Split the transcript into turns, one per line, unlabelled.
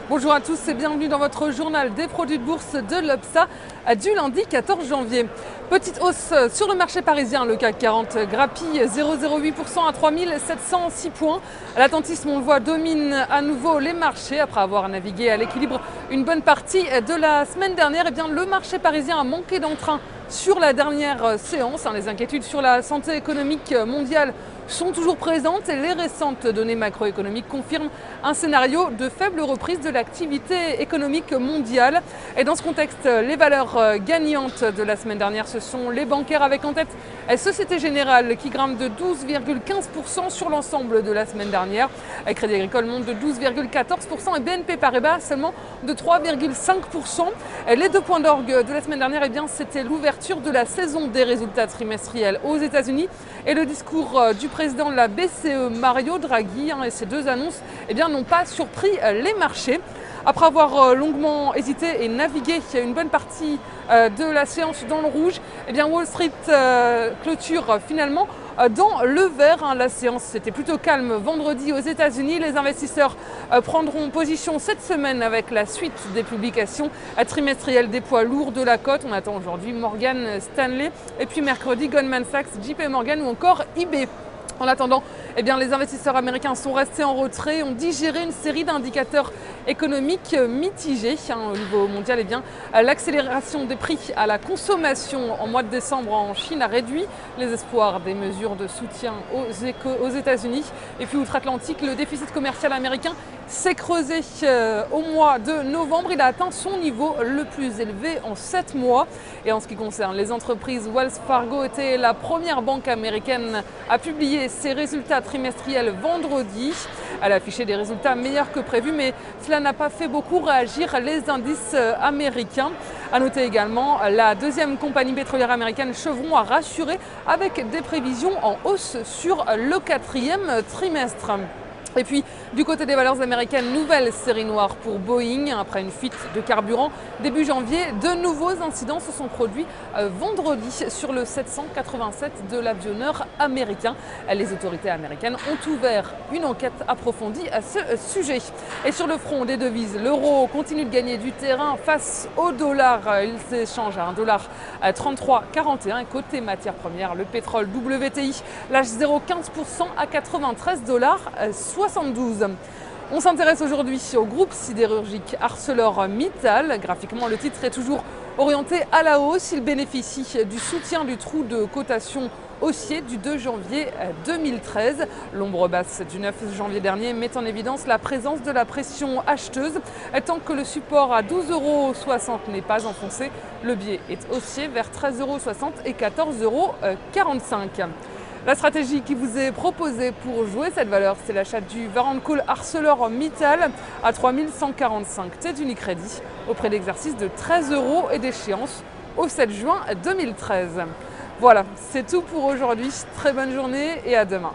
Bonjour à tous et bienvenue dans votre journal des produits de bourse de l'Obsa du lundi 14 janvier. Petite hausse sur le marché parisien, le CAC 40 grappille 0,08% à 3706 points. L'attentisme, on le voit, domine à nouveau les marchés. Après avoir navigué à l'équilibre une bonne partie de la semaine dernière, le marché parisien a manqué d'entrain sur la dernière séance. Les inquiétudes sur la santé économique mondiale sont toujours présentes et les récentes données macroéconomiques confirment un scénario de faible reprise de l'activité économique mondiale. Et dans ce contexte, les valeurs gagnantes de la semaine dernière, ce sont les bancaires avec en tête Société Générale qui grimpe de 12,15% sur l'ensemble de la semaine dernière. Crédit Agricole monte de 12,14% et BNP Paribas seulement de 3,5%. Les deux points d'orgue de la semaine dernière, c'était l'ouverture de la saison des résultats trimestriels aux États-Unis et le discours du président de la BCE, Mario Draghi. Et ces deux annonces n'ont pas surpris les marchés. Après avoir longuement hésité et navigué une bonne partie de la séance dans le rouge, Wall Street clôture finalement dans le vert. La séance était plutôt calme vendredi aux États-Unis. Les investisseurs prendront position cette semaine avec la suite des publications trimestrielles des poids lourds de la cote. On attend aujourd'hui Morgan Stanley et puis mercredi Goldman Sachs, JP Morgan ou encore eBay. En attendant, les investisseurs américains sont restés en retrait, ont digéré une série d'indicateurs économiques mitigés. Au niveau mondial, l'accélération des prix à la consommation en mois de décembre en Chine a réduit les espoirs des mesures de soutien aux États-Unis. Et puis outre-Atlantique, le déficit commercial américain s'est creusé au mois de novembre. Il a atteint son niveau le plus élevé en 7 mois. Et en ce qui concerne les entreprises, Wells Fargo était la première banque américaine à publier ses résultats trimestriels vendredi. Elle a affiché des résultats meilleurs que prévu, mais cela n'a pas fait beaucoup réagir les indices américains. A noter également, la deuxième compagnie pétrolière américaine, Chevron, a rassuré avec des prévisions en hausse sur le quatrième trimestre. Et puis, du côté des valeurs américaines, nouvelle série noire pour Boeing. Après une fuite de carburant début janvier, de nouveaux incidents se sont produits vendredi sur le 787 de l'avionneur américain. Les autorités américaines ont ouvert une enquête approfondie à ce sujet. Et sur le front des devises, l'euro continue de gagner du terrain face au dollar. Il s'échange à 1,3341 $. Côté matières premières, le pétrole WTI lâche 0,15% à 93,72 $. On s'intéresse aujourd'hui au groupe sidérurgique ArcelorMittal. Graphiquement, le titre est toujours orienté à la hausse. Il bénéficie du soutien du trou de cotation haussier du 2 janvier 2013. L'ombre basse du 9 janvier dernier met en évidence la présence de la pression acheteuse. Tant que le support à 12,60 € n'est pas enfoncé, le biais est haussier vers 13,60 € et 14,45 €. La stratégie qui vous est proposée pour jouer cette valeur, c'est l'achat du Warrant Call ArcelorMittal à 3145 T d'Unicredit au prix d'exercice de 13 € et d'échéance au 7 juin 2013. Voilà, c'est tout pour aujourd'hui. Très bonne journée et à demain.